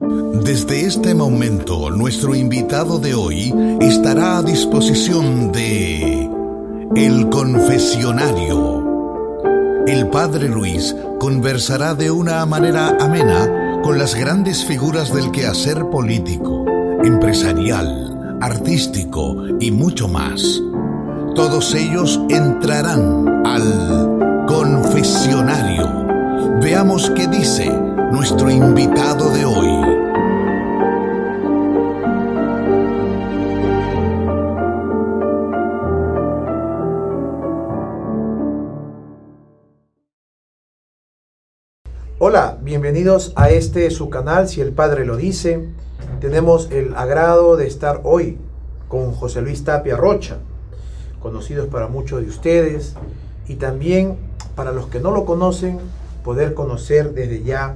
Desde este momento, nuestro invitado de hoy estará a disposición de El Confesionario. El Padre Luis conversará de una manera amena con las grandes figuras del quehacer político, empresarial, artístico y mucho más. Todos ellos entrarán al Confesionario. Veamos qué dice nuestro invitado de hoy. Hola, bienvenidos a su canal, Si el Padre lo dice. Tenemos el agrado de estar hoy con José Luis Tapia Rocha, conocidos para muchos de ustedes, y también para los que no lo conocen, poder conocer desde ya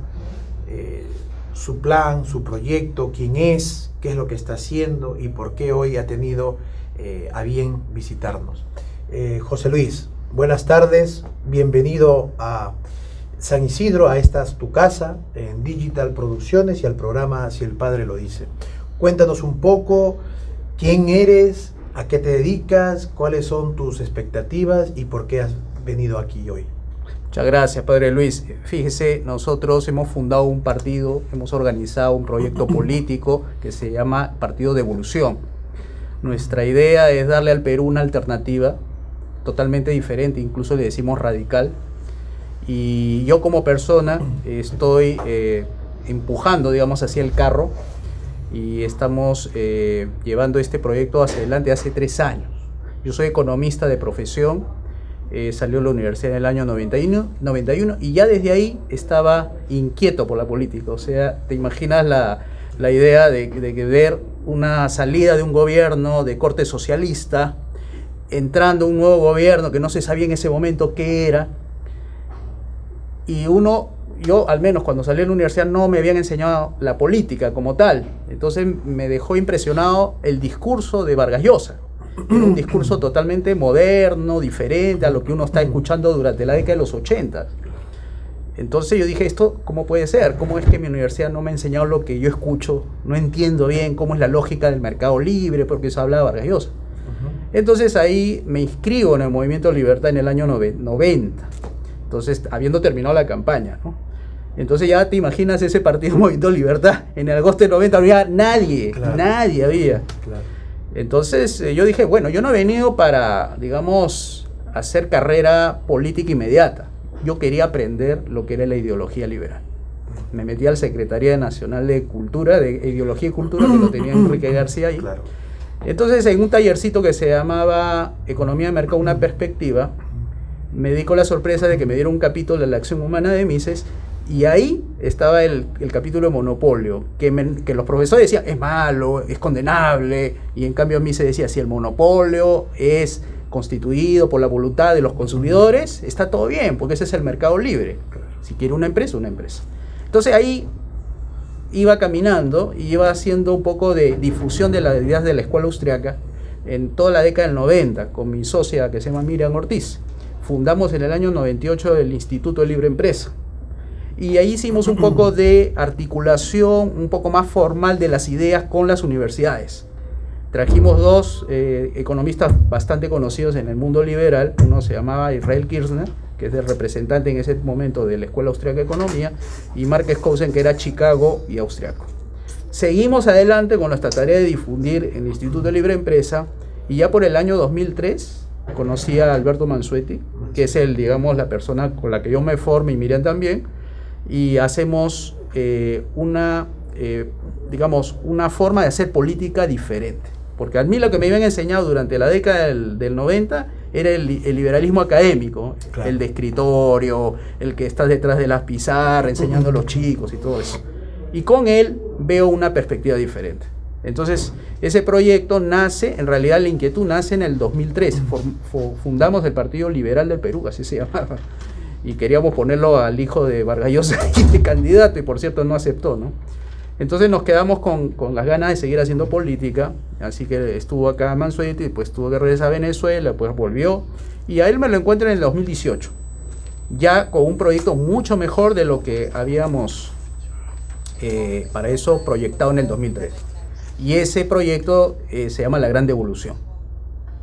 su plan, su proyecto, quién es, qué es lo que está haciendo y por qué hoy ha tenido a bien visitarnos. José Luis, buenas tardes, bienvenido a San Isidro, a tu casa, en Digital Producciones y al programa Si el Padre lo dice. Cuéntanos un poco quién eres, a qué te dedicas, cuáles son tus expectativas y por qué has venido aquí hoy. Muchas gracias, Padre Luis. Fíjese, nosotros hemos fundado un partido, hemos organizado un proyecto político que se llama Partido de Evolución. Nuestra idea es darle al Perú una alternativa totalmente diferente, incluso le decimos radical. Y yo como persona estoy empujando, digamos, hacia el carro y estamos llevando este proyecto hacia adelante hace 3 años. Yo soy economista de profesión, salió de la universidad en el año 91 y ya desde ahí estaba inquieto por la política. O sea, te imaginas la idea de ver una salida de un gobierno de corte socialista, entrando un nuevo gobierno que no se sabía en ese momento qué era. Y yo al menos cuando salí de la universidad no me habían enseñado la política como tal. Entonces me dejó impresionado el discurso de Vargas Llosa. Era un discurso totalmente moderno, diferente a lo que uno está escuchando durante la década de los 80. Entonces yo dije, ¿esto cómo puede ser? ¿Cómo es que mi universidad no me ha enseñado lo que yo escucho? No entiendo bien cómo es la lógica del mercado libre, porque eso habla de Vargas Llosa. Entonces ahí me inscribo en el Movimiento Libertad en el año 90. Entonces, habiendo terminado la campaña, ¿no? Entonces ya te imaginas ese partido Movimiento Libertad, en el agosto de 90 no había nadie, claro. Nadie había. Claro. Entonces yo dije, bueno, yo no he venido para, digamos, hacer carrera política inmediata. Yo quería aprender lo que era la ideología liberal. Me metí al Secretaría Nacional de Cultura, de Ideología y Cultura, que lo tenía Enrique García ahí. Claro. Entonces, en un tallercito que se llamaba Economía de Mercado, una perspectiva, me di con la sorpresa de que me dieron un capítulo de la acción humana de Mises y ahí estaba el capítulo de monopolio, que los profesores decían es malo, es condenable, y en cambio Mises decía si el monopolio es constituido por la voluntad de los consumidores, está todo bien, porque ese es el mercado libre. Si quiere una empresa, una empresa. Entonces ahí iba caminando y iba haciendo un poco de difusión de las ideas de la escuela austriaca en toda la década del 90, con mi socia que se llama Miriam Ortiz. Fundamos en el año 98 el Instituto de Libre Empresa y ahí hicimos un poco de articulación un poco más formal de las ideas con las universidades. Trajimos 2 economistas bastante conocidos en el mundo liberal. Uno se llamaba Israel Kirzner, que es el representante en ese momento de la Escuela Austriaca de Economía, y Mark Skousen, que era Chicago y austriaco. Seguimos adelante con nuestra tarea de difundir el Instituto de Libre Empresa y ya por el año 2003 conocí a Alberto Mansuetti, que es digamos, la persona con la que yo me formo y Miriam también, y hacemos digamos, una forma de hacer política diferente. Porque a mí lo que me habían enseñado durante la década del 90 era el liberalismo académico, claro. El de escritorio, el que está detrás de las pizarras enseñando a los chicos y todo eso. Y con él veo una perspectiva diferente. Entonces, ese proyecto nace, en realidad la inquietud nace en el 2003. Fundamos el Partido Liberal del Perú, así se llamaba. Y queríamos ponerlo al hijo de Vargas Llosa de candidato, y por cierto no aceptó, ¿no? Entonces nos quedamos con las ganas de seguir haciendo política, así que estuvo acá Mansuetti, pues tuvo que regresar a Venezuela, pues volvió, y a él me lo encuentro en el 2018, ya con un proyecto mucho mejor de lo que habíamos para eso proyectado en el 2003. Y ese proyecto se llama La Gran Devolución,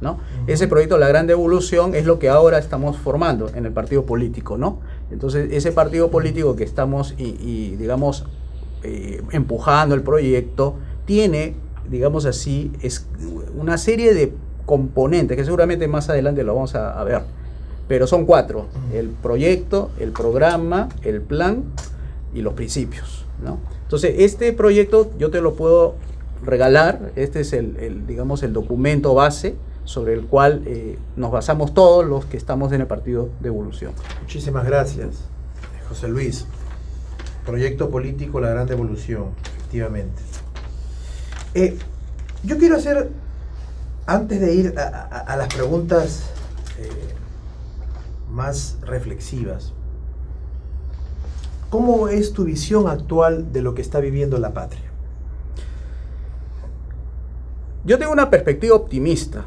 ¿no? Ese proyecto, La Gran Devolución, es lo que ahora estamos formando en el partido político, ¿no? Entonces, ese partido político que estamos, digamos, empujando el proyecto, tiene, digamos así, es una serie de componentes que seguramente más adelante lo vamos a ver. Pero son 4: el proyecto, el programa, el plan y los principios, ¿no? Entonces, este proyecto yo te lo puedo regalar. Este es digamos, el documento base sobre el cual nos basamos todos los que estamos en el Partido de Evolución. Muchísimas gracias, José Luis. Proyecto político La Gran Devolución, efectivamente. Yo quiero hacer, antes de ir a las preguntas más reflexivas, ¿cómo es tu visión actual de lo que está viviendo la patria? Yo tengo una perspectiva optimista.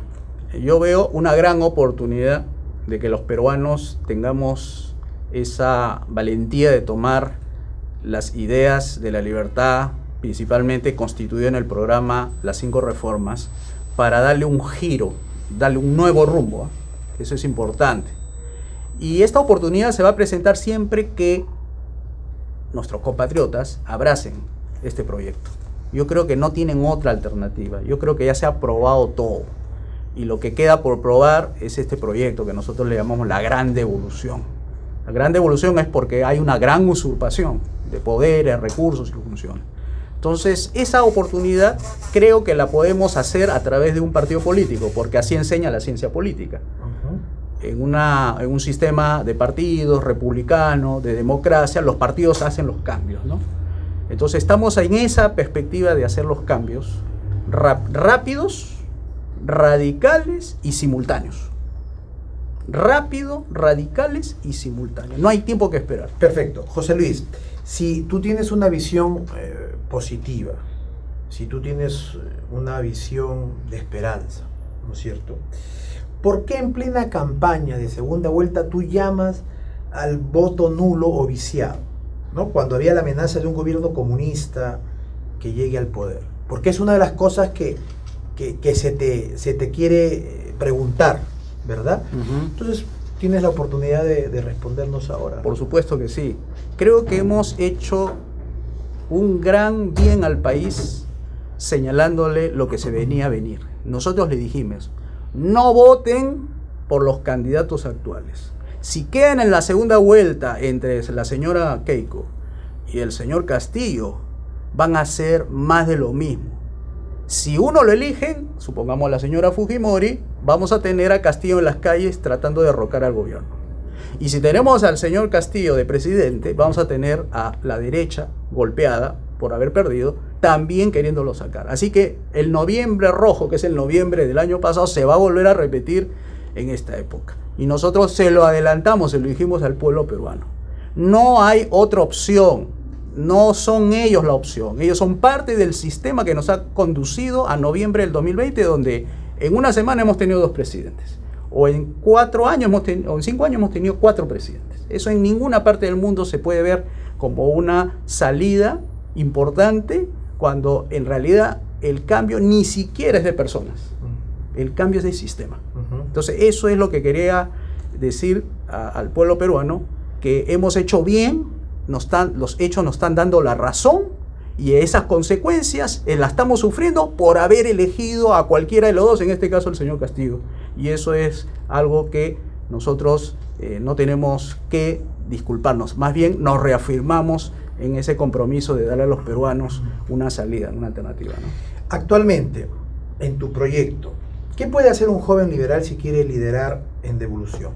Yo veo una gran oportunidad de que los peruanos tengamos esa valentía de tomar las ideas de la libertad, principalmente constituido en el programa Las 5 Reformas, para darle un giro, darle un nuevo rumbo. Eso es importante. Y esta oportunidad se va a presentar siempre que nuestros compatriotas abracen este proyecto. Yo creo que no tienen otra alternativa. Yo creo que ya se ha probado todo. Y lo que queda por probar es este proyecto que nosotros le llamamos La Gran Devolución. La Gran Devolución es porque hay una gran usurpación de poderes, recursos y funciones. Entonces, esa oportunidad creo que la podemos hacer a través de un partido político, porque así enseña la ciencia política. En un sistema de partidos, republicano, de democracia, los partidos hacen los cambios, ¿no? Entonces estamos en esa perspectiva de hacer los cambios rápidos, radicales y simultáneos. Rápido, radicales y simultáneos. No hay tiempo que esperar. Perfecto. José Luis, si tú tienes una visión positiva, si tú tienes una visión de esperanza, ¿no es cierto? ¿Por qué en plena campaña de segunda vuelta tú llamas al voto nulo o viciado, ¿no? Cuando había la amenaza de un gobierno comunista que llegue al poder? Porque es una de las cosas que se te quiere preguntar, ¿verdad? Entonces, tienes la oportunidad de respondernos ahora. Por supuesto que sí. Creo que hemos hecho un gran bien al país señalándole lo que se venía a venir. Nosotros le dijimos: no voten por los candidatos actuales. Si quedan en la segunda vuelta entre la señora Keiko y el señor Castillo, van a hacer más de lo mismo. Si uno lo eligen, supongamos la señora Fujimori, vamos a tener a Castillo en las calles tratando de derrocar al gobierno. Y si tenemos al señor Castillo de presidente, vamos a tener a la derecha golpeada por haber perdido, también queriéndolo sacar. Así que el noviembre rojo, que es el noviembre del año pasado, se va a volver a repetir en esta época. Y nosotros se lo adelantamos, se lo dijimos al pueblo peruano. No hay otra opción. No son ellos la opción. Ellos son parte del sistema que nos ha conducido a noviembre del 2020, donde en una semana hemos tenido 2 presidentes. O en 4 años o en 5 años hemos tenido 4 presidentes. Eso en ninguna parte del mundo se puede ver como una salida importante, cuando en realidad el cambio ni siquiera es de personas. El cambio es de sistema. Entonces, eso es lo que quería decir al pueblo peruano, que hemos hecho bien, los hechos nos están dando la razón, y esas consecuencias las estamos sufriendo por haber elegido a cualquiera de los dos, en este caso el señor Castillo. Y eso es algo que nosotros no tenemos que disculparnos, más bien nos reafirmamos en ese compromiso de darle a los peruanos una salida, una alternativa, ¿no? Actualmente, en tu proyecto, ¿qué puede hacer un joven liberal si quiere liderar en devolución?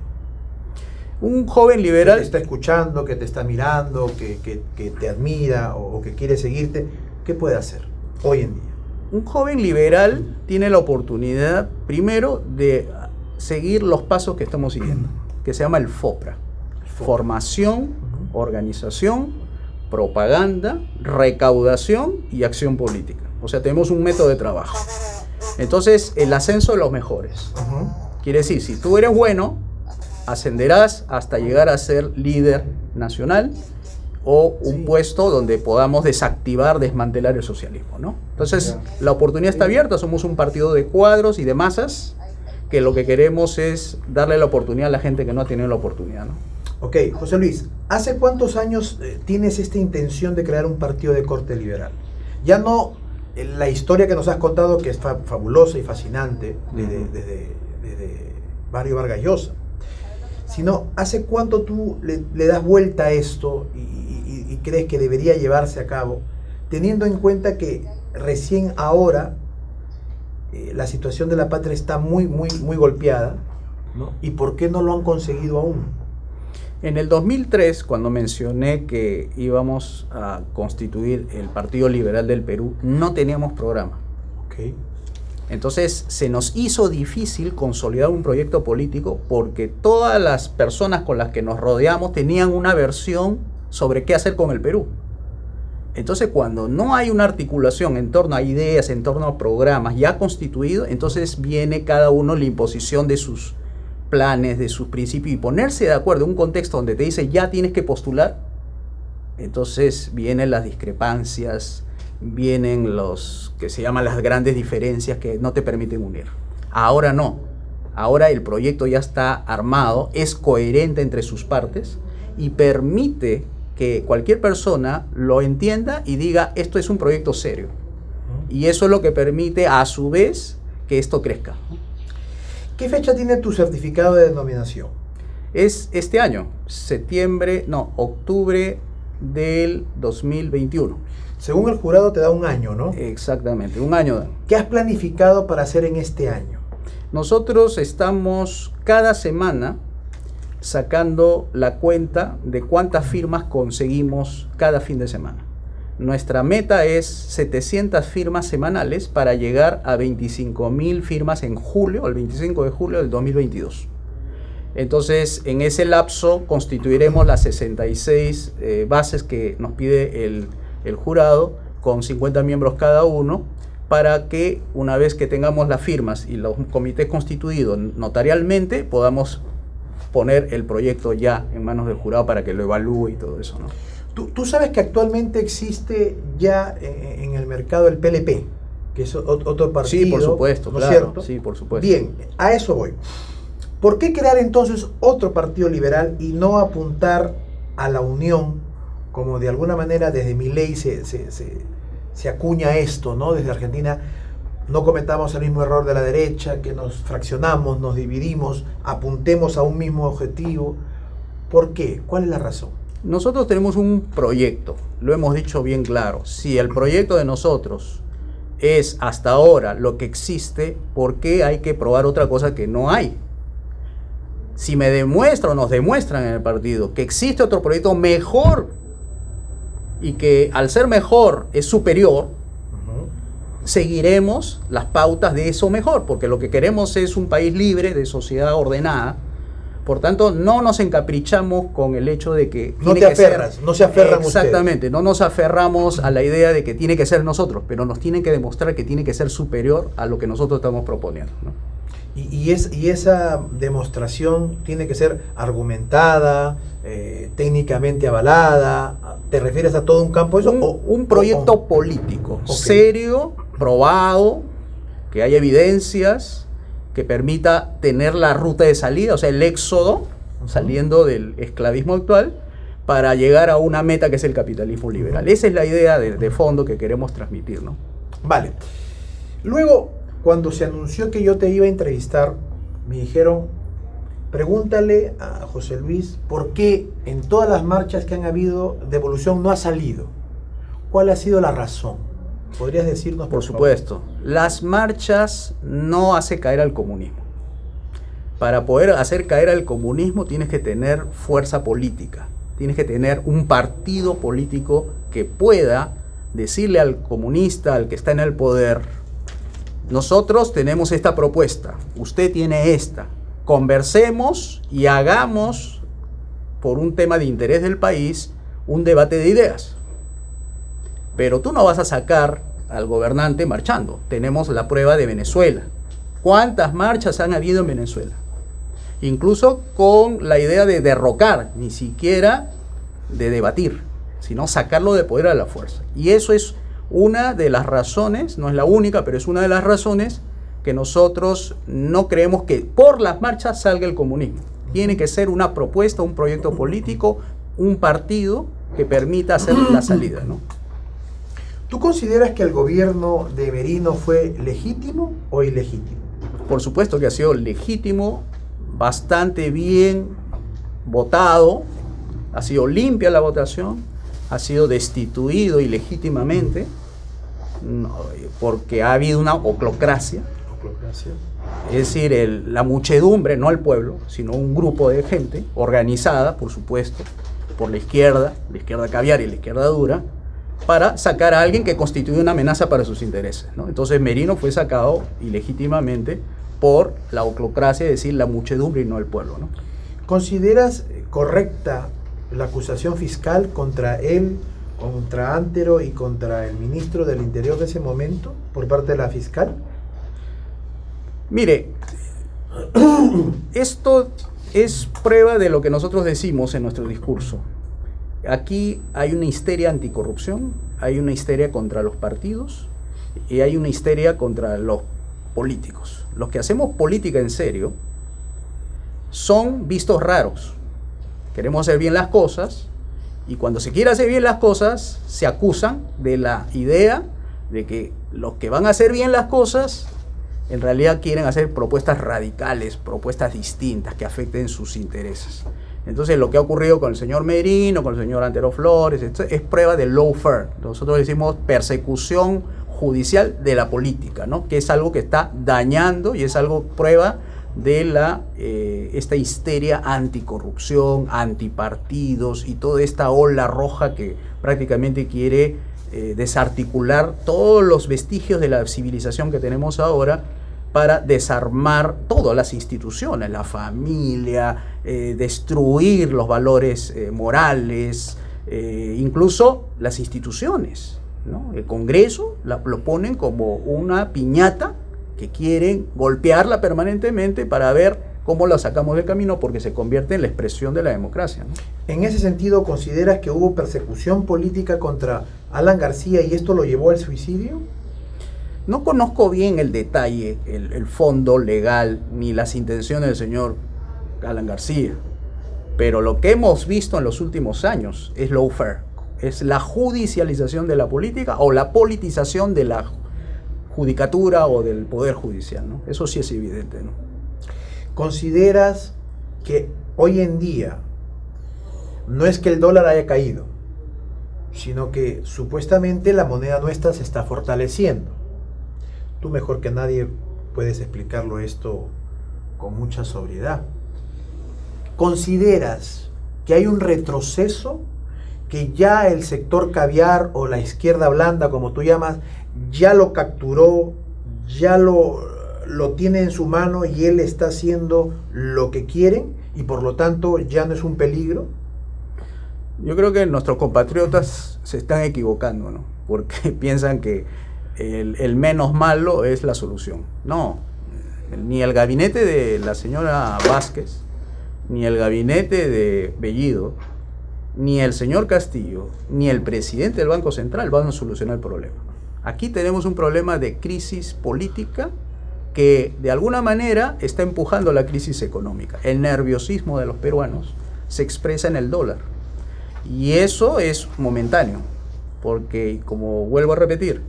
Un joven liberal que te está escuchando, que te está mirando, que te admira o que quiere seguirte, ¿qué puede hacer hoy en día? Un joven liberal tiene la oportunidad, primero, de seguir los pasos que estamos siguiendo, que se llama el FOPRA. Formación, organización, propaganda, recaudación y acción política. O sea, tenemos un método de trabajo. Entonces, el ascenso de los mejores. Quiere decir, si tú eres bueno, ascenderás hasta llegar a ser líder nacional, o un puesto donde podamos desactivar, desmantelar el socialismo, ¿no? Entonces, la oportunidad está abierta, somos un partido de cuadros y de masas, que lo que queremos es darle la oportunidad a la gente que no ha tenido la oportunidad, ¿no? Ok, José Luis, ¿hace cuántos años tienes esta intención de crear un partido de corte liberal? Ya no la historia que nos has contado, que es fabulosa y fascinante, desde Mario Vargas Llosa, sino ¿hace cuánto tú le das vuelta a esto y crees que debería llevarse a cabo, teniendo en cuenta que recién ahora la situación de la patria está muy golpeada, ¿no? ¿Y por qué no lo han conseguido aún? En el 2003, cuando mencioné que íbamos a constituir el Partido Liberal del Perú, no teníamos programa. Okay. Entonces se nos hizo difícil consolidar un proyecto político porque todas las personas con las que nos rodeamos tenían una versión sobre qué hacer con el Perú. Entonces, cuando no hay una articulación en torno a ideas, en torno a programas ya constituidos, entonces viene cada uno la imposición de sus planes, de sus principios, y ponerse de acuerdo en un contexto donde te dice ya tienes que postular. Entonces vienen las discrepancias, vienen los que se llaman las grandes diferencias que no te permiten unir. Ahora no, ahora el proyecto ya está armado, es coherente entre sus partes y permite que cualquier persona lo entienda y diga esto es un proyecto serio. Y eso es lo que permite a su vez que esto crezca. ¿Qué fecha tiene tu certificado de denominación? Es este año, octubre del 2021. Según el jurado te da un año, ¿no? Exactamente, un año. ¿Qué has planificado para hacer en este año? Nosotros estamos cada semana sacando la cuenta de cuántas firmas conseguimos cada fin de semana. Nuestra meta es 700 firmas semanales para llegar a 25.000 firmas en julio, el 25 de julio del 2022. Entonces, en ese lapso constituiremos las 66 bases que nos pide el jurado, con 50 miembros cada uno, para que una vez que tengamos las firmas y los comités constituidos notarialmente, podamos poner el proyecto ya en manos del jurado para que lo evalúe y todo eso, ¿no? Tú sabes que actualmente existe ya en el mercado el PLP, que es otro partido. Sí, por supuesto, ¿no claro. es cierto? Sí, por supuesto. Bien, a eso voy. ¿Por qué crear entonces otro partido liberal y no apuntar a la unión, como de alguna manera desde Milei se acuña esto, ¿no? Desde Argentina no cometamos el mismo error de la derecha, que nos fraccionamos, nos dividimos, apuntemos a un mismo objetivo. ¿Por qué? ¿Cuál es la razón? Nosotros tenemos un proyecto, lo hemos dicho bien claro. Si el proyecto de nosotros es hasta ahora lo que existe, ¿por qué hay que probar otra cosa que no hay? Si me demuestra o nos demuestran en el partido que existe otro proyecto mejor y que al ser mejor es superior, seguiremos las pautas de eso mejor, porque lo que queremos es un país libre, de sociedad ordenada. Por tanto, no nos encaprichamos con el hecho de que no te aferras, no se aferran exactamente, ustedes. No nos aferramos a la idea de que tiene que ser nosotros, pero nos tienen que demostrar que tiene que ser superior a lo que nosotros estamos proponiendo, ¿no? Y esa demostración tiene que ser argumentada, técnicamente avalada. ¿Te refieres a todo un campo de eso? Un proyecto político, serio, probado, que haya evidencias, que permita tener la ruta de salida, o sea, el éxodo, saliendo del esclavismo actual, para llegar a una meta que es el capitalismo liberal. Esa es la idea de fondo que queremos transmitir, ¿no? Vale. Luego, cuando se anunció que yo te iba a entrevistar, me dijeron, pregúntale a José Luis por qué en todas las marchas que han habido de evolución no ha salido. ¿Cuál ha sido la razón? ¿Podrías decirnos, por supuesto, las marchas no hacen caer al comunismo. Para poder hacer caer al comunismo tienes que tener fuerza política, tienes que tener un partido político que pueda decirle al comunista, al que está en el poder, nosotros tenemos esta propuesta, usted tiene esta, conversemos y hagamos, por un tema de interés del país, un debate de ideas. Pero tú no vas a sacar al gobernante marchando. Tenemos la prueba de Venezuela. ¿Cuántas marchas han habido en Venezuela? Incluso con la idea de derrocar, ni siquiera de debatir. sino sacarlo de poder a la fuerza. Y eso es una de las razones, no es la única, pero es una de las razones que nosotros no creemos que por las marchas salga el comunismo. Tiene que ser una propuesta, un proyecto político, un partido que permita hacer la salida, ¿no? ¿Tú consideras que el gobierno de Merino fue legítimo o ilegítimo? Por supuesto que ha sido legítimo, bastante bien votado, ha sido limpia la votación, ha sido destituido ilegítimamente, porque ha habido una oclocracia. Es decir, la muchedumbre, no el pueblo, sino un grupo de gente organizada, por supuesto, por la izquierda caviar y la izquierda dura, para sacar a alguien que constituye una amenaza para sus intereses, ¿no? Entonces Merino fue sacado ilegítimamente por la oclocracia, es decir, la muchedumbre y no el pueblo, ¿no? ¿Consideras correcta la acusación fiscal contra él, contra Antero y contra el ministro del Interior de ese momento por parte de la fiscal? Mire, esto es prueba de lo que nosotros decimos en nuestro discurso. Aquí hay una histeria anticorrupción, hay una histeria contra los partidos y hay una histeria contra los políticos. Los que hacemos política en serio son vistos raros. Queremos hacer bien las cosas y cuando se quiere hacer bien las cosas se acusan de la idea de que los que van a hacer bien las cosas en realidad quieren hacer propuestas radicales, propuestas distintas que afecten sus intereses. Entonces lo que ha ocurrido con el señor Merino, con el señor Antero Flores, esto es prueba de lawfare. Nosotros decimos persecución judicial de la política, ¿no? Que es algo que está dañando y es algo prueba de esta histeria anticorrupción, antipartidos y toda esta ola roja que prácticamente quiere desarticular todos los vestigios de la civilización que tenemos ahora para desarmar todas las instituciones, la familia, destruir los valores morales, incluso las instituciones, ¿no? El Congreso lo ponen como una piñata que quieren golpearla permanentemente para ver cómo la sacamos del camino porque se convierte en la expresión de la democracia, ¿no? En ese sentido, ¿consideras que hubo persecución política contra Alan García y esto lo llevó al suicidio? No conozco bien el detalle, el fondo legal, ni las intenciones del señor Alan García, pero lo que hemos visto en los últimos años es lawfare, es la judicialización de la política o la politización de la judicatura o del poder judicial, ¿no? Eso sí es evidente, ¿no? ¿Consideras que hoy en día no es que el dólar haya caído, sino que supuestamente la moneda nuestra se está fortaleciendo? Tú mejor que nadie puedes explicarlo esto con mucha sobriedad. ¿Consideras que hay un retroceso, que ya el sector caviar o la izquierda blanda, como tú llamas, ya lo capturó, ya lo tiene en su mano y él está haciendo lo que quieren y por lo tanto ya no es un peligro? Yo creo que nuestros compatriotas se están equivocando, ¿no? Porque piensan que el menos malo es la solución. No, ni el gabinete de la señora Vázquez, ni el gabinete de Bellido, ni el señor Castillo, ni el presidente del Banco Central van a solucionar el problema. Aquí tenemos un problema de crisis política que de alguna manera está empujando la crisis económica. El nerviosismo de los peruanos se expresa en el dólar. Y eso es momentáneo, porque como vuelvo a repetir,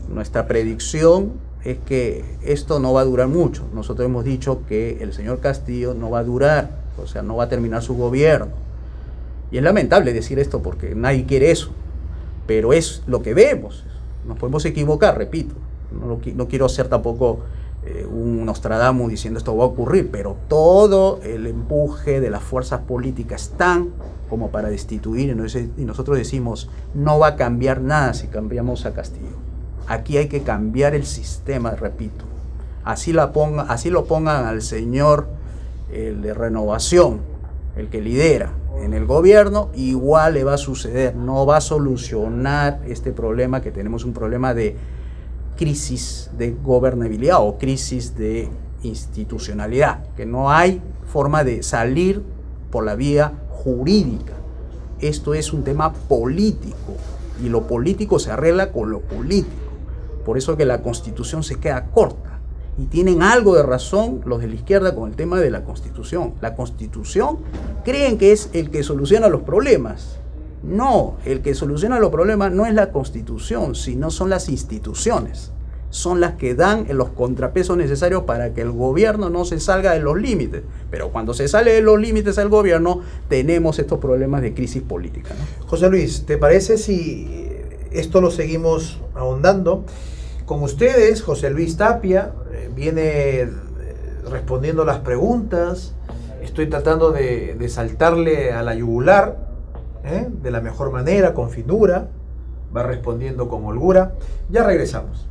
nuestra predicción es que esto no va a durar mucho. Nosotros hemos dicho que el señor Castillo no va a durar, o sea, no va a terminar su gobierno. Y es lamentable decir esto porque nadie quiere eso, pero es lo que vemos. Nos podemos equivocar, repito. No quiero ser tampoco un Nostradamus diciendo esto va a ocurrir, pero todo el empuje de las fuerzas políticas están como para destituir, y nosotros decimos, no va a cambiar nada si cambiamos a Castillo. Aquí hay que cambiar el sistema, repito. Así lo pongan al señor el de Renovación, el que lidera en el gobierno, igual le va a suceder. No va a solucionar este problema, que tenemos un problema de crisis de gobernabilidad o crisis de institucionalidad, que no hay forma de salir por la vía jurídica. esto es un tema político y lo político se arregla con lo político. Por eso que la Constitución se queda corta. Y tienen algo de razón los de la izquierda con el tema de la Constitución. La Constitución creen que es el que soluciona los problemas. No, el que soluciona los problemas no es la Constitución, sino son las instituciones. Son las que dan los contrapesos necesarios para que el gobierno no se salga de los límites. Pero cuando se sale de los límites el gobierno, tenemos estos problemas de crisis política, ¿no? José Luis, ¿te parece si esto lo seguimos ahondando? Con ustedes, José Luis Tapia, viene respondiendo las preguntas. Estoy tratando de saltarle a la yugular, de la mejor manera, con finura. Va respondiendo con holgura. Ya regresamos.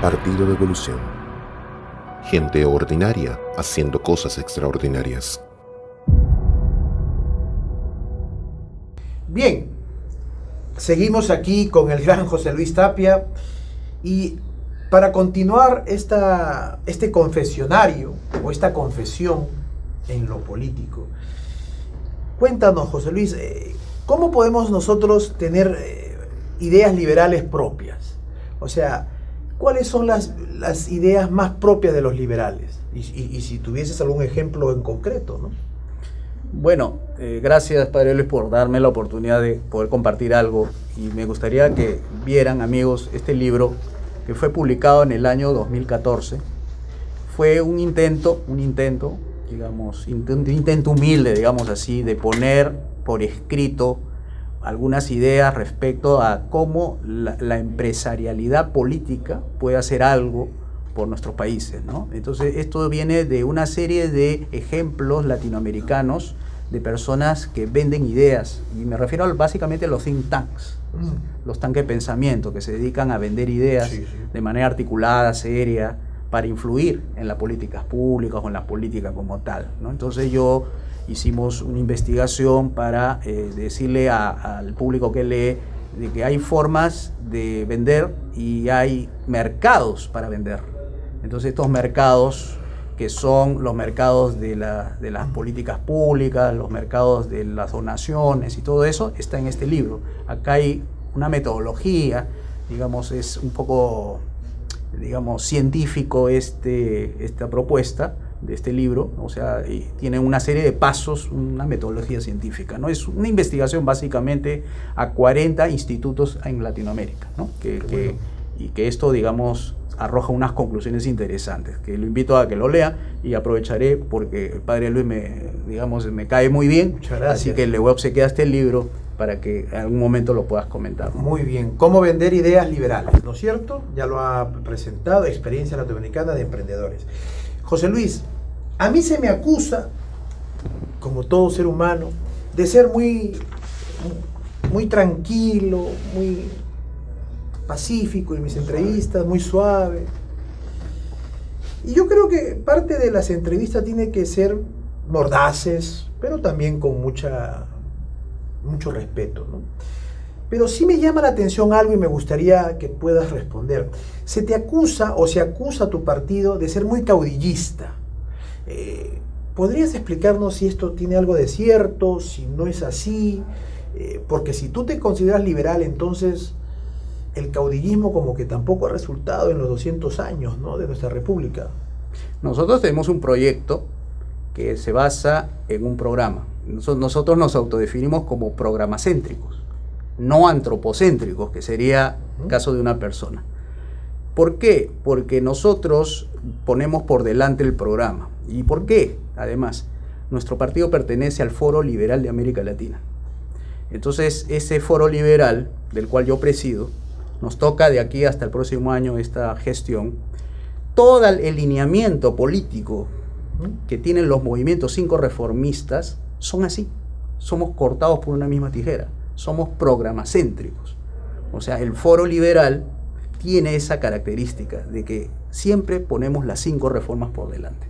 Partido de Evolución. Gente ordinaria haciendo cosas extraordinarias. Bien, seguimos aquí con el gran José Luis Tapia y para continuar este confesionario o esta confesión en lo político, cuéntanos, José Luis, ¿cómo podemos nosotros tener ideas liberales propias? O sea, ¿cuáles son las ideas más propias de los liberales? Y si tuvieses algún ejemplo en concreto, ¿no? Bueno, gracias, Padre Luis, por darme la oportunidad de poder compartir algo. Y me gustaría que vieran, amigos, este libro que fue publicado en el año 2014. Fue un intento, digamos, un intento humilde, digamos así, de poner por escrito algunas ideas respecto a cómo la empresarialidad política puede hacer algo por nuestros países, ¿no? Entonces, esto viene de una serie de ejemplos latinoamericanos de personas que venden ideas, y me refiero básicamente a los think tanks, los tanques de pensamiento que se dedican a vender ideas de manera articulada, seria, para influir en las políticas públicas o en la política como tal, ¿no? Entonces hicimos una investigación para decirle al público que lee de que hay formas de vender y hay mercados para vender. Entonces estos mercados, que son los mercados de las políticas públicas, los mercados de las donaciones y todo eso, está en este libro. Acá hay una metodología, digamos, es un poco, digamos, científico esta propuesta de este libro, o sea, tiene una serie de pasos, una metodología científica, ¿no? Es una investigación básicamente a 40 institutos en Latinoamérica, ¿no? Y que esto, digamos, arroja unas conclusiones interesantes, que lo invito a que lo lea, y aprovecharé porque el Padre Luis me cae muy bien, así que le voy a obsequiar este libro para que en algún momento lo puedas comentar, ¿no? Muy bien, cómo vender ideas liberales, ¿no es cierto? Ya lo ha presentado, Experiencia Latinoamericana de Emprendedores. José Luis, a mí se me acusa, como todo ser humano, de ser muy tranquilo, muy pacífico en mis entrevistas, muy suave. Y yo creo que parte de las entrevistas tiene que ser mordaces, pero también con mucho respeto, ¿no? Pero sí me llama la atención algo y me gustaría que puedas responder. Se te acusa o se acusa a tu partido de ser muy caudillista. ¿Podrías explicarnos si esto tiene algo de cierto, si no es así? Porque si tú te consideras liberal, entonces el caudillismo como que tampoco ha resultado en los 200 años, ¿no?, de nuestra república. Nosotros tenemos un proyecto que se basa en un programa. Nosotros nos autodefinimos como programacéntricos, no antropocéntricos, que sería el caso de una persona. ¿Por qué? Porque nosotros ponemos por delante el programa. ¿Y por qué? Además, nuestro partido pertenece al Foro Liberal de América Latina. Entonces, ese Foro Liberal, del cual yo presido, nos toca de aquí hasta el próximo año esta gestión. Todo el lineamiento político que tienen los movimientos 5 reformistas son así. Somos cortados por una misma tijera. Somos programacéntricos. O sea, el Foro Liberal tiene esa característica de que siempre ponemos las 5 reformas por delante.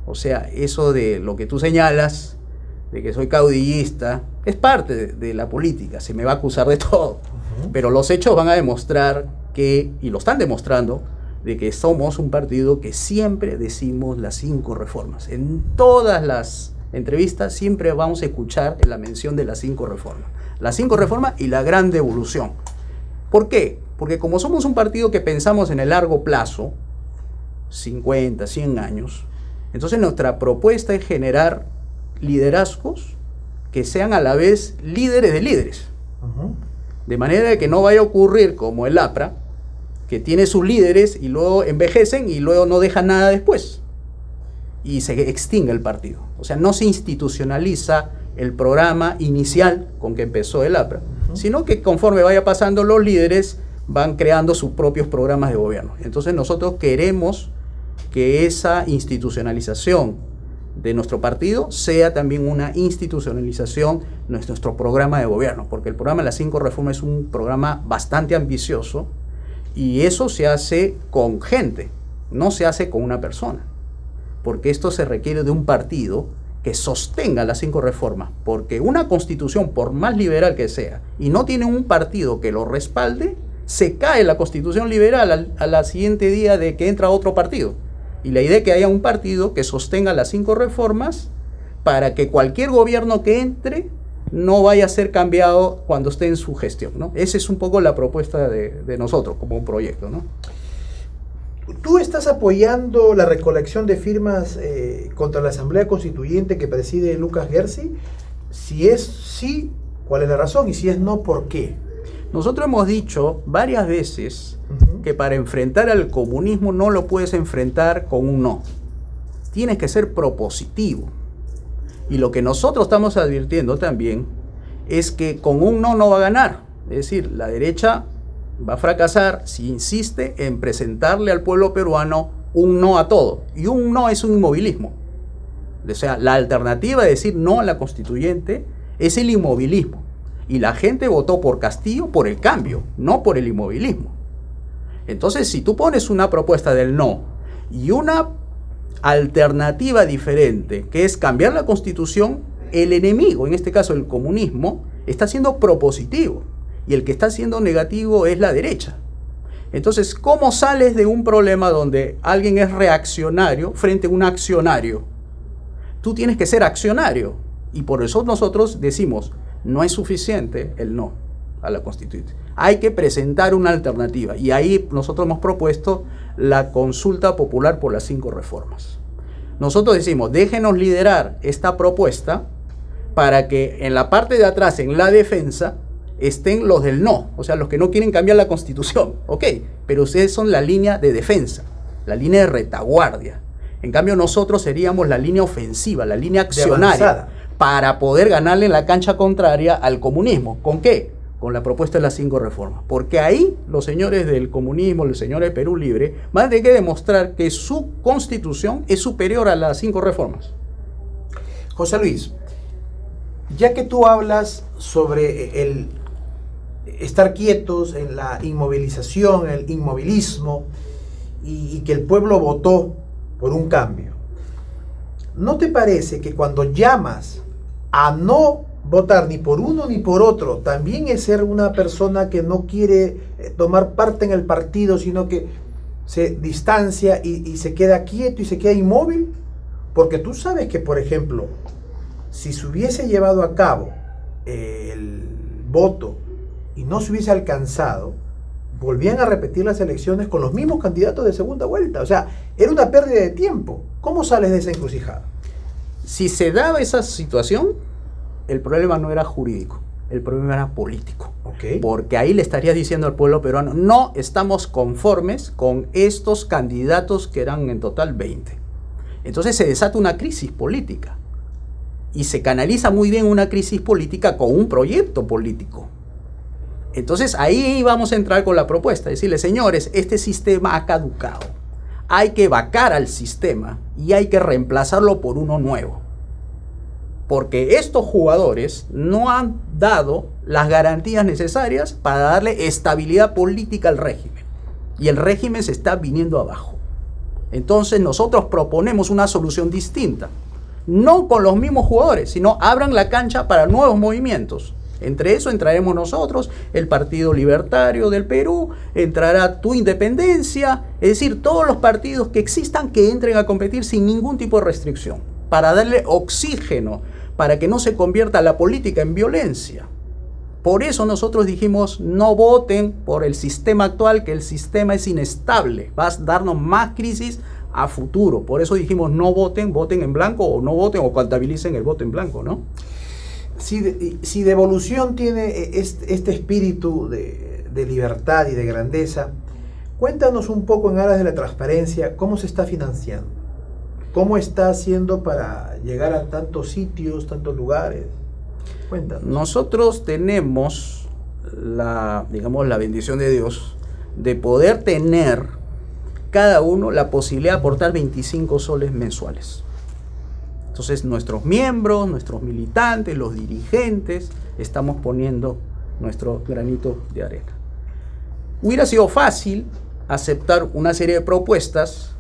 O sea, eso de lo que tú señalas, de que soy caudillista, es parte de la política, se me va a acusar de todo. Pero los hechos van a demostrar que, y lo están demostrando, de que somos un partido que siempre decimos las 5 reformas. En todas las entrevistas siempre vamos a escuchar la mención de las 5 reformas. Las 5 reformas y la gran devolución. ¿Por qué? Porque como somos un partido que pensamos en el largo plazo, 50, 100 años, entonces nuestra propuesta es generar liderazgos que sean a la vez líderes de líderes. De manera que no vaya a ocurrir como el APRA, que tiene sus líderes y luego envejecen y luego no dejan nada después. Y se extingue el partido. O sea, no se institucionaliza el programa inicial con que empezó el APRA, sino que conforme vaya pasando los líderes van creando sus propios programas de gobierno. Entonces nosotros queremos que esa institucionalización de nuestro partido sea también una institucionalización de nuestro programa de gobierno, porque el programa de las 5 reformas es un programa bastante ambicioso y eso se hace con gente, no se hace con una persona, porque esto se requiere de un partido que sostenga las 5 reformas, porque una constitución, por más liberal que sea, y no tiene un partido que lo respalde, se cae la constitución liberal al siguiente día de que entra otro partido. Y la idea es que haya un partido que sostenga las 5 reformas para que cualquier gobierno que entre no vaya a ser cambiado cuando esté en su gestión, ¿no? Esa es un poco la propuesta de nosotros como un proyecto, ¿no? ¿Tú estás apoyando la recolección de firmas contra la Asamblea Constituyente que preside Lucas Gersi? Si es sí, ¿cuál es la razón? Y si es no, ¿por qué? Nosotros hemos dicho varias veces que para enfrentar al comunismo no lo puedes enfrentar con un no. Tienes que ser propositivo. Y lo que nosotros estamos advirtiendo también es que con un no va a ganar. Es decir, la derecha va a fracasar si insiste en presentarle al pueblo peruano un no a todo. Y un no es un inmovilismo. O sea, la alternativa de decir no a la constituyente es el inmovilismo. Y la gente votó por Castillo por el cambio, no por el inmovilismo. Entonces, si tú pones una propuesta del no y una alternativa diferente, que es cambiar la constitución, el enemigo, en este caso el comunismo, está siendo propositivo. Y el que está siendo negativo es la derecha. Entonces, ¿cómo sales de un problema donde alguien es reaccionario frente a un accionario? Tú tienes que ser accionario. Y por eso nosotros decimos, no es suficiente el no a la constituyente. Hay que presentar una alternativa. Y ahí nosotros hemos propuesto la consulta popular por las 5 reformas. Nosotros decimos, déjenos liderar esta propuesta para que en la parte de atrás, en la defensa, estén los del no, o sea, los que no quieren cambiar la constitución, ok, pero ustedes son la línea de defensa, la línea de retaguardia. En cambio nosotros seríamos la línea ofensiva, la línea accionaria, para poder ganarle en la cancha contraria al comunismo. ¿Con qué? Con la propuesta de las 5 reformas. Porque ahí los señores del comunismo, los señores de Perú Libre, van a tener que demostrar que su constitución es superior a las 5 reformas. José Luis, ya que tú hablas sobre el estar quietos en la inmovilización, el inmovilismo, y que el pueblo votó por un cambio, ¿no te parece que cuando llamas a no votar ni por uno ni por otro, también es ser una persona que no quiere tomar parte en el partido, sino que se distancia y se queda quieto y se queda inmóvil? Porque tú sabes que, por ejemplo, si se hubiese llevado a cabo el voto y no se hubiese alcanzado, volvían a repetir las elecciones con los mismos candidatos de segunda vuelta. O sea, era una pérdida de tiempo. ¿Cómo sales de esa encrucijada? Si se daba esa situación, el problema no era jurídico, el problema era político. Okay. Porque ahí le estarías diciendo al pueblo peruano, no estamos conformes con estos candidatos que eran en total 20. Entonces se desata una crisis política y se canaliza muy bien una crisis política con un proyecto político. Entonces ahí vamos a entrar con la propuesta, decirle, señores, este sistema ha caducado, hay que vacar al sistema y hay que reemplazarlo por uno nuevo. Porque estos jugadores no han dado las garantías necesarias para darle estabilidad política al régimen. Y el régimen se está viniendo abajo. Entonces nosotros proponemos una solución distinta. No con los mismos jugadores, sino abran la cancha para nuevos movimientos. Entre eso entraremos nosotros, el Partido Libertario del Perú, entrará Tu Independencia, es decir, todos los partidos que existan que entren a competir sin ningún tipo de restricción, para darle oxígeno, para que no se convierta la política en violencia. Por eso nosotros dijimos, no voten por el sistema actual, que el sistema es inestable, va a darnos más crisis a futuro. Por eso dijimos, no voten, voten en blanco, o no voten o contabilicen el voto en blanco, ¿no? Si Devolución tiene este espíritu de libertad y de grandeza, cuéntanos un poco en aras de la transparencia, ¿cómo se está financiando? ¿Cómo está haciendo para llegar a tantos sitios, tantos lugares? Cuéntanos. Nosotros tenemos la bendición de Dios de poder tener cada uno la posibilidad de aportar 25 soles mensuales. Entonces nuestros miembros, nuestros militantes, los dirigentes, estamos poniendo nuestro granito de arena. Hubiera sido fácil aceptar una serie de propuestas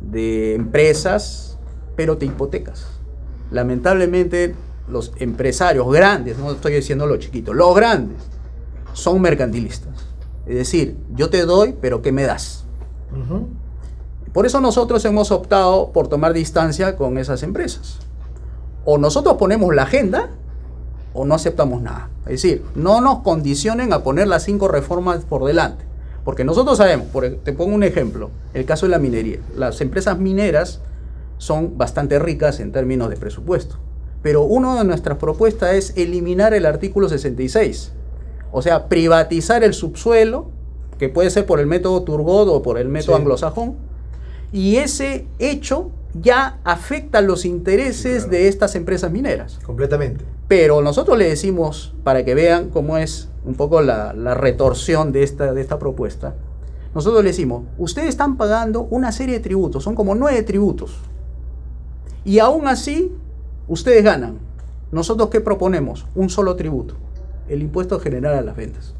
de empresas, pero te hipotecas. Lamentablemente los empresarios grandes, no estoy diciendo los chiquitos, los grandes son mercantilistas. Es decir, yo te doy, pero ¿qué me das? Por eso nosotros hemos optado por tomar distancia con esas empresas. O nosotros ponemos la agenda o no aceptamos nada. Es decir, no nos condicionen a poner las 5 reformas por delante. Porque nosotros sabemos, te pongo un ejemplo, el caso de la minería. Las empresas mineras son bastante ricas en términos de presupuesto. Pero una de nuestras propuestas es eliminar el artículo 66. O sea, privatizar el subsuelo, que puede ser por el método Turgot o por el método anglosajón. Y ese hecho ya afecta los intereses de estas empresas mineras. Completamente. Pero nosotros le decimos, para que vean cómo es un poco la retorsión de esta propuesta, nosotros le decimos, ustedes están pagando una serie de tributos, son como 9 tributos. Y aún así, ustedes ganan. ¿Nosotros qué proponemos? Un solo tributo, el impuesto general a las ventas.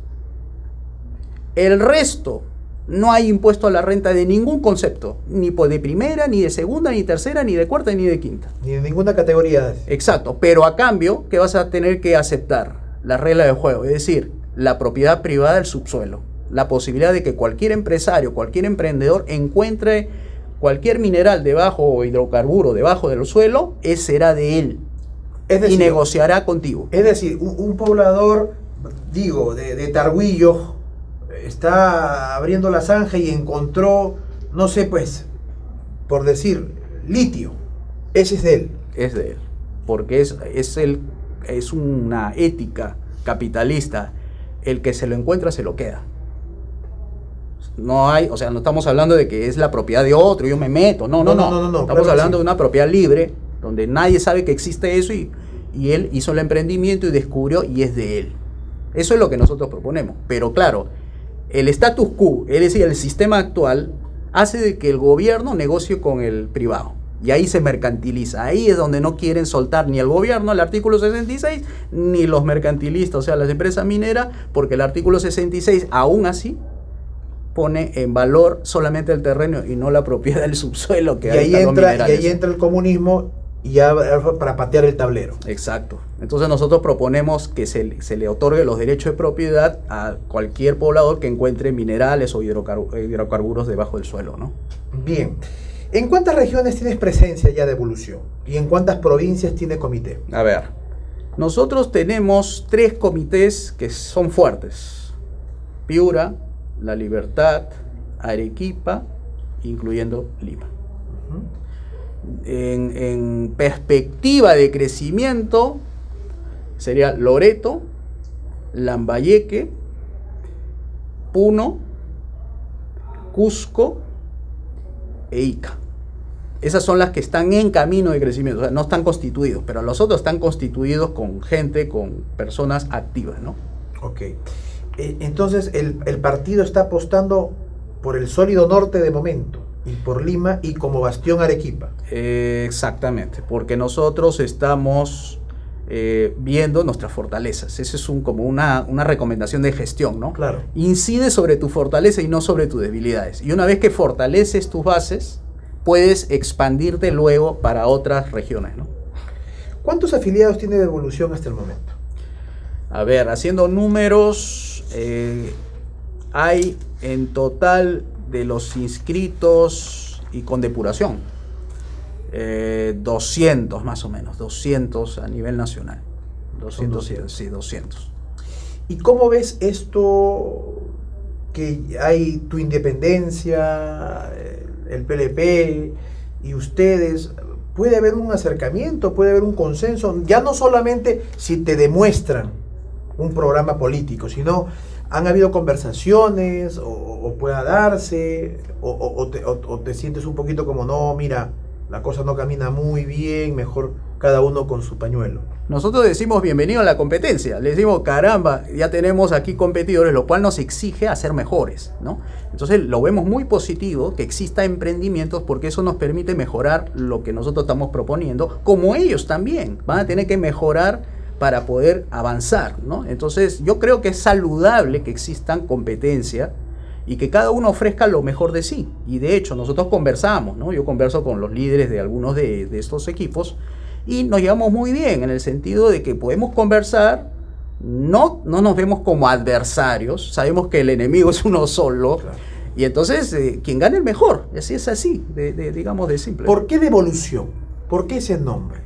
El resto, no hay impuesto a la renta de ningún concepto, ni de primera, ni de segunda, ni tercera, ni de cuarta, ni de quinta. Ni de ninguna categoría. Exacto, pero a cambio que vas a tener que aceptar la regla de juego, es decir, la propiedad privada del subsuelo, la posibilidad de que cualquier empresario, cualquier emprendedor encuentre cualquier mineral debajo o hidrocarburo debajo del suelo, ese será de él. Es decir, y negociará contigo. Es decir, un poblador, de Targuillo, está abriendo la zanja y encontró, no sé, pues, por decir, litio. Ese es de él. Es de él. Porque es una ética capitalista. El que se lo encuentra se lo queda. No estamos hablando de que es la propiedad de otro, yo me meto. No. Estamos hablando de una propiedad libre, donde nadie sabe que existe eso y él hizo el emprendimiento y descubrió y es de él. Eso es lo que nosotros proponemos. Pero claro, el status quo, es decir, el sistema actual, hace de que el gobierno negocie con el privado. Y ahí se mercantiliza. Ahí es donde no quieren soltar ni el gobierno el artículo 66, ni los mercantilistas, o sea, las empresas mineras, porque el artículo 66, aún así, pone en valor solamente el terreno y no la propiedad del subsuelo que hay. Y ahí entra el comunismo y ya para patear el tablero. Exacto. Entonces nosotros proponemos que se le otorgue los derechos de propiedad a cualquier poblador que encuentre minerales o hidrocarburos debajo del suelo, ¿no? Bien. ¿En cuántas regiones tienes presencia ya de Devolución? ¿Y en cuántas provincias tiene comité? A ver, nosotros tenemos 3 comités que son fuertes. Piura, La Libertad, Arequipa, incluyendo Lima. En perspectiva de crecimiento sería Loreto, Lambayeque, Puno, Cusco e Ica. Esas son las que están en camino de crecimiento, o sea, no están constituidos, pero los otros están constituidos con gente, con personas activas, ¿no? Ok. Entonces, el partido está apostando por el sólido norte de momento, y por Lima, y como bastión Arequipa. Exactamente, porque nosotros estamos viendo nuestras fortalezas. Esa es como una recomendación de gestión, ¿no? Claro. Incide sobre tu fortaleza y no sobre tus debilidades. Y una vez que fortaleces tus bases, puedes expandirte luego para otras regiones, ¿no? ¿Cuántos afiliados tiene Devolución hasta el momento? A ver, haciendo números, hay en total de los inscritos y con depuración, 200 más o menos, 200 a nivel nacional. 200, sí, 200. ¿Y cómo ves esto que hay tu independencia, el PLP y ustedes? ¿Puede haber un acercamiento, puede haber un consenso? Ya no solamente si te demuestran un programa político, sino han habido conversaciones o pueda darse, o te sientes un poquito como, no, mira, la cosa no camina muy bien, mejor cada uno con su pañuelo. Nosotros decimos bienvenido a la competencia, le decimos caramba, ya tenemos aquí competidores, lo cual nos exige a ser mejores, ¿no? Entonces lo vemos muy positivo que exista emprendimientos porque eso nos permite mejorar lo que nosotros estamos proponiendo, como ellos también van a tener que mejorar para poder avanzar, ¿no? Entonces yo creo que es saludable que existan competencia y que cada uno ofrezca lo mejor de sí. Y de hecho nosotros conversamos, ¿no? Yo converso con los líderes de algunos de estos equipos y nos llevamos muy bien en el sentido de que podemos conversar, no nos vemos como adversarios, sabemos que el enemigo es uno solo, claro. Y entonces quien gane el mejor, así es así, digamos de simple. ¿Por qué Devolución? ¿Por qué ese nombre?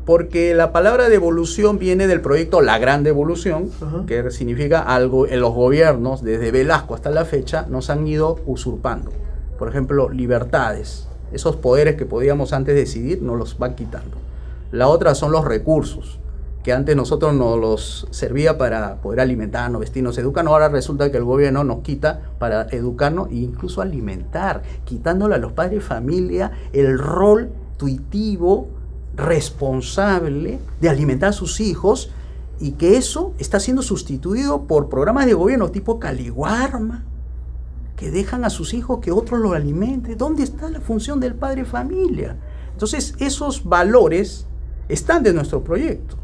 Porque la palabra devolución viene del proyecto La Gran Devolución, que significa algo en los gobiernos, desde Velasco hasta la fecha, nos han ido usurpando. Por ejemplo, libertades, esos poderes que podíamos antes decidir, nos los van quitando. La otra son los recursos, que antes nosotros nos los servía para poder alimentarnos, vestirnos, educarnos. Ahora resulta que el gobierno nos quita para educarnos e incluso alimentar, quitándole a los padres de familia el rol tuitivo, responsable de alimentar a sus hijos, y que eso está siendo sustituido por programas de gobierno tipo Caliwarma, que dejan a sus hijos que otros los alimenten. ¿Dónde está la función del padre de familia? Entonces esos valores están de nuestro proyecto.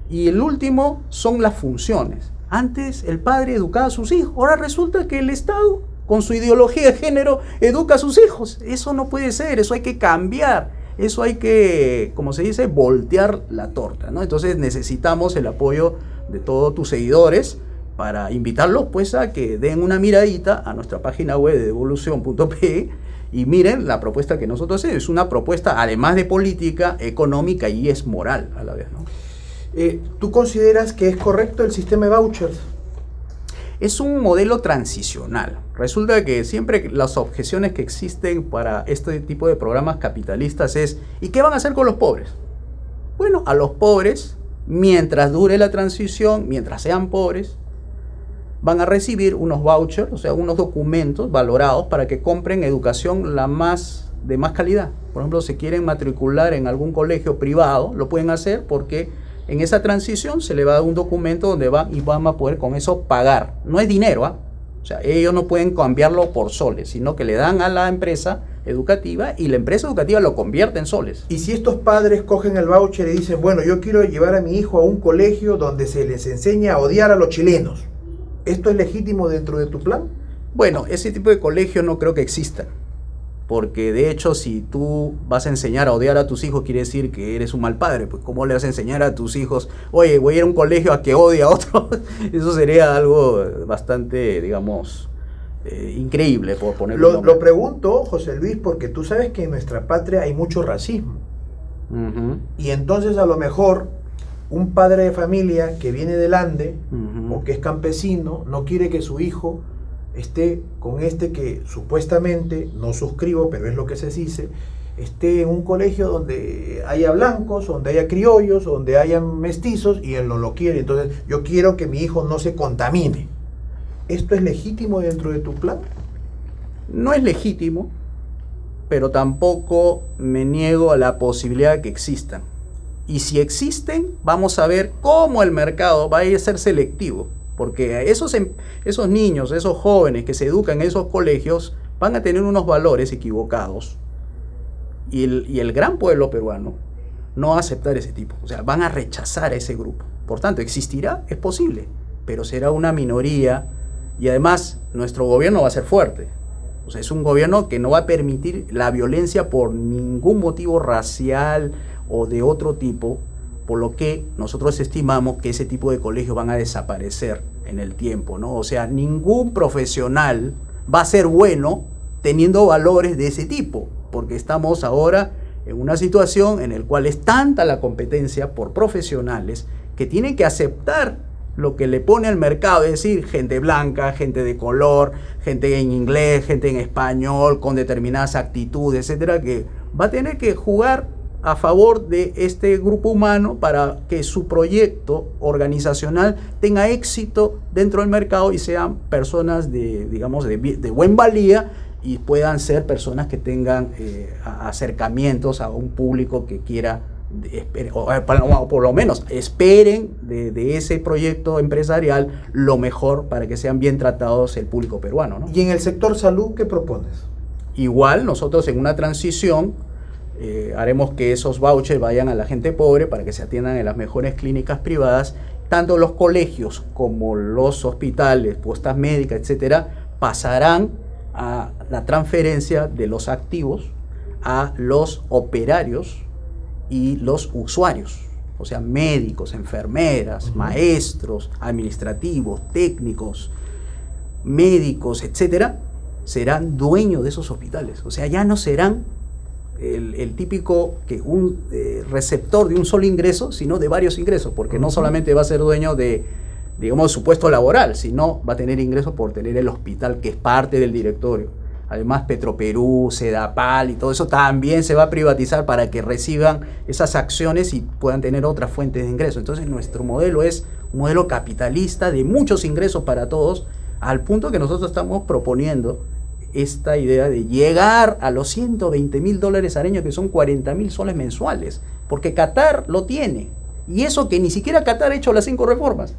Y el último son las funciones. Antes el padre educaba a sus hijos, ahora resulta que el Estado, con su ideología de género, educa a sus hijos. Eso no puede ser, eso hay que cambiar. Eso hay que, como se dice, voltear la torta, ¿no? Entonces necesitamos el apoyo de todos tus seguidores para invitarlos pues a que den una miradita a nuestra página web de devolución.pe y miren la propuesta que nosotros hacemos. Es una propuesta además de política, económica y es moral a la vez, ¿no? ¿Tú consideras que es correcto el sistema de vouchers? Es un modelo transicional. Resulta que siempre las objeciones que existen para este tipo de programas capitalistas es ¿y qué van a hacer con los pobres? Bueno, a los pobres, mientras dure la transición, mientras sean pobres, van a recibir unos vouchers, o sea, unos documentos valorados para que compren educación de más calidad. Por ejemplo, si quieren matricular en algún colegio privado, lo pueden hacer porque en esa transición se le va a dar un documento donde van a poder con eso pagar. No es dinero, ¿ah? O sea, ellos no pueden cambiarlo por soles, sino que le dan a la empresa educativa y la empresa educativa lo convierte en soles. Y si estos padres cogen el voucher y dicen, bueno, yo quiero llevar a mi hijo a un colegio donde se les enseña a odiar a los chilenos, ¿esto es legítimo dentro de tu plan? Bueno, ese tipo de colegio no creo que exista. Porque de hecho, si tú vas a enseñar a odiar a tus hijos, quiere decir que eres un mal padre. Pues ¿cómo le vas a enseñar a tus hijos, oye, voy a ir a un colegio a que odie a otro? Eso sería algo bastante, digamos, increíble, por ponerlo. Lo pregunto, José Luis, porque tú sabes que en nuestra patria hay mucho racismo. Y entonces a lo mejor un padre de familia que viene del Ande o que es campesino no quiere que su hijo esté con que supuestamente, no suscribo, pero es lo que se dice, esté en un colegio donde haya blancos, donde haya criollos, donde haya mestizos, y él no lo quiere. Entonces yo quiero que mi hijo no se contamine. ¿Esto es legítimo dentro de tu plan? No es legítimo, pero tampoco me niego a la posibilidad de que existan. Y si existen, vamos a ver cómo el mercado va a ser selectivo, porque esos niños, esos jóvenes que se educan en esos colegios van a tener unos valores equivocados, y el gran pueblo peruano no va a aceptar ese tipo, o sea, van a rechazar a ese grupo. Por tanto, ¿existirá? Es posible, pero será una minoría, y además nuestro gobierno va a ser fuerte. O sea, es un gobierno que no va a permitir la violencia por ningún motivo racial o de otro tipo, por lo que nosotros estimamos que ese tipo de colegios van a desaparecer en el tiempo, ¿no? O sea, ningún profesional va a ser bueno teniendo valores de ese tipo, porque estamos ahora en una situación en la cual es tanta la competencia por profesionales que tienen que aceptar lo que le pone al mercado, es decir, gente blanca, gente de color, gente en inglés, gente en español, con determinadas actitudes, etcétera, que va a tener que jugar a favor de este grupo humano para que su proyecto organizacional tenga éxito dentro del mercado y sean personas de buen valía, y puedan ser personas que tengan acercamientos a un público que quiera, o por lo menos esperen de ese proyecto empresarial lo mejor para que sean bien tratados el público peruano, ¿no? Y en el sector salud, ¿qué propones? Igual nosotros en una transición haremos que esos vouchers vayan a la gente pobre para que se atiendan en las mejores clínicas privadas. Tanto los colegios como los hospitales, postas médicas, etcétera, pasarán a la transferencia de los activos a los operarios y los usuarios, o sea, médicos, enfermeras, maestros, administrativos, técnicos, médicos, etcétera, serán dueños de esos hospitales. O sea, ya no serán el típico que un receptor de un solo ingreso, sino de varios ingresos, porque no solamente va a ser dueño de, digamos, su puesto laboral, sino va a tener ingresos por tener el hospital, que es parte del directorio. Además, Petroperú, Sedapal y todo eso también se va a privatizar para que reciban esas acciones y puedan tener otras fuentes de ingresos. Entonces, nuestro modelo es un modelo capitalista de muchos ingresos para todos, al punto que nosotros estamos proponiendo esta idea de llegar a los $120.000 al año, que son 40.000 soles mensuales, porque Qatar lo tiene. Y eso que ni siquiera Qatar ha hecho las 5 reformas.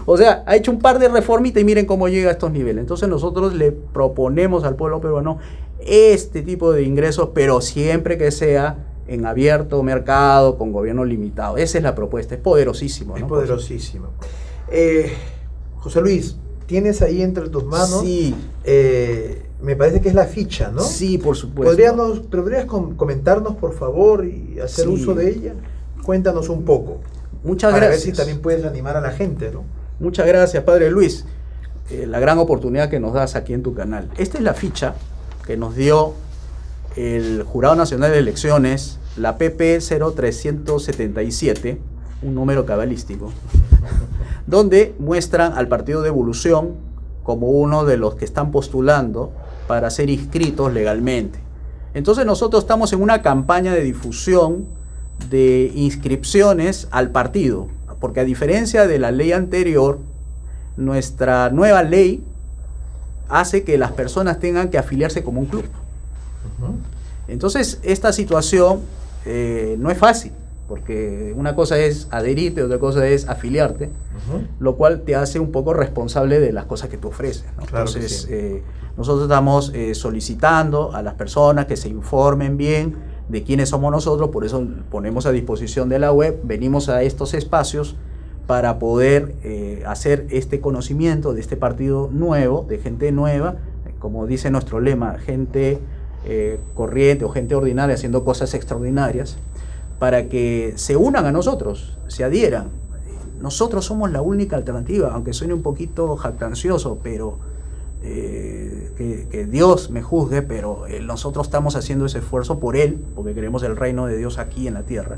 O sea, ha hecho un par de reformitas y miren cómo llega a estos niveles. Entonces nosotros le proponemos al pueblo peruano este tipo de ingresos, pero siempre que sea en abierto mercado, con gobierno limitado. Esa es la propuesta, es poderosísimo, ¿no? Es poderosísimo. José Luis, ¿tienes ahí entre tus manos? Sí. Me parece que es la ficha, ¿no? Sí, por supuesto. ¿Podrías comentarnos, por favor, y hacer uso de ella? Cuéntanos un poco. Muchas para gracias. ver si también puedes animar a la gente, ¿no? Muchas gracias, Padre Luis. La gran oportunidad que nos das aquí en tu canal. Esta es la ficha que nos dio el Jurado Nacional de Elecciones, la PP 0377, un número cabalístico, donde muestran al Partido de Evolución como uno de los que están postulando para ser inscritos legalmente. Entonces nosotros estamos en una campaña de difusión de inscripciones al partido, porque a diferencia de la ley anterior, nuestra nueva ley hace que las personas tengan que afiliarse como un club. Entonces esta situación no es fácil, porque una cosa es adherirte, otra cosa es afiliarte, lo cual te hace un poco responsable de las cosas que tú ofreces, ¿no? Claro. Entonces nosotros estamos solicitando a las personas que se informen bien de quiénes somos nosotros, por eso ponemos a disposición de la web, venimos a estos espacios para poder hacer este conocimiento de este partido nuevo, de gente nueva, como dice nuestro lema, gente corriente o gente ordinaria haciendo cosas extraordinarias, para que se unan a nosotros, se adhieran. Nosotros somos la única alternativa, aunque suene un poquito jactancioso, pero que Dios me juzgue, pero nosotros estamos haciendo ese esfuerzo por Él, porque queremos el reino de Dios aquí en la tierra.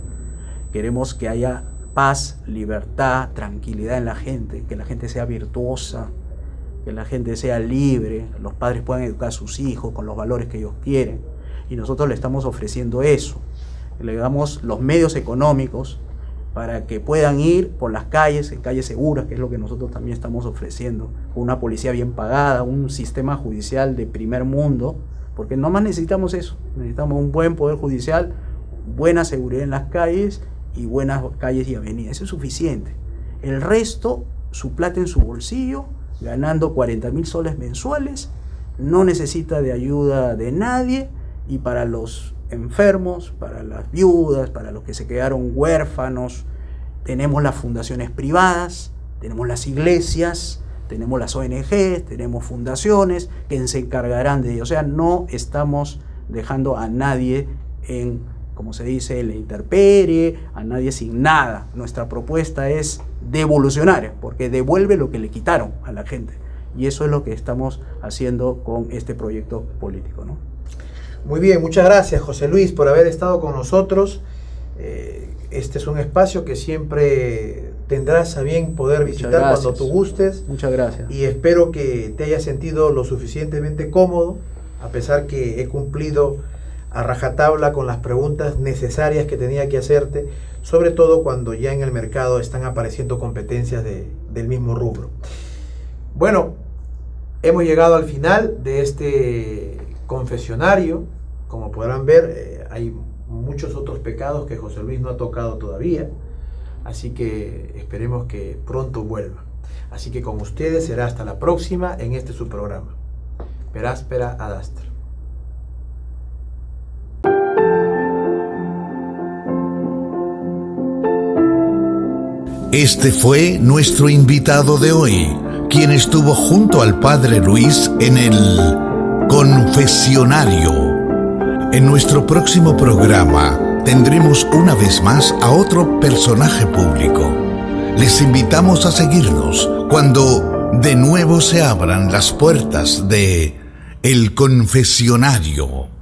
Queremos que haya paz, libertad, tranquilidad en la gente, que la gente sea virtuosa, que la gente sea libre, los padres puedan educar a sus hijos con los valores que ellos quieren, y nosotros le estamos ofreciendo eso. Le damos los medios económicos para que puedan ir por las calles, en calles seguras, que es lo que nosotros también estamos ofreciendo, con una policía bien pagada, un sistema judicial de primer mundo, porque nomás necesitamos eso, necesitamos un buen poder judicial, buena seguridad en las calles y buenas calles y avenidas, eso es suficiente. El resto, su plata en su bolsillo, ganando 40.000 soles mensuales, no necesita de ayuda de nadie, y para los enfermos, para las viudas, para los que se quedaron huérfanos, tenemos las fundaciones privadas, tenemos las iglesias, tenemos las ONG, tenemos fundaciones que se encargarán de ello. O sea, no estamos dejando a nadie en, como se dice, en la intemperie, a nadie sin nada. Nuestra propuesta es devolucionaria, porque devuelve lo que le quitaron a la gente. Y eso es lo que estamos haciendo con este proyecto político, ¿no? Muy bien, muchas gracias, José Luis, por haber estado con nosotros. Este es un espacio que siempre tendrás a bien poder visitar cuando tú gustes. Muchas gracias. Y espero que te hayas sentido lo suficientemente cómodo, a pesar que he cumplido a rajatabla con las preguntas necesarias que tenía que hacerte, sobre todo cuando ya en el mercado están apareciendo competencias del mismo rubro. Bueno, hemos llegado al final de este confesionario. Como podrán ver, hay muchos otros pecados que José Luis no ha tocado todavía, así que esperemos que pronto vuelva. Así que con ustedes será hasta la próxima en este su programa, Per Aspera ad Astra. Este fue nuestro invitado de hoy, quien estuvo junto al Padre Luis en el confesionario. En nuestro próximo programa tendremos una vez más a otro personaje público. Les invitamos a seguirnos cuando de nuevo se abran las puertas de El Confesionario.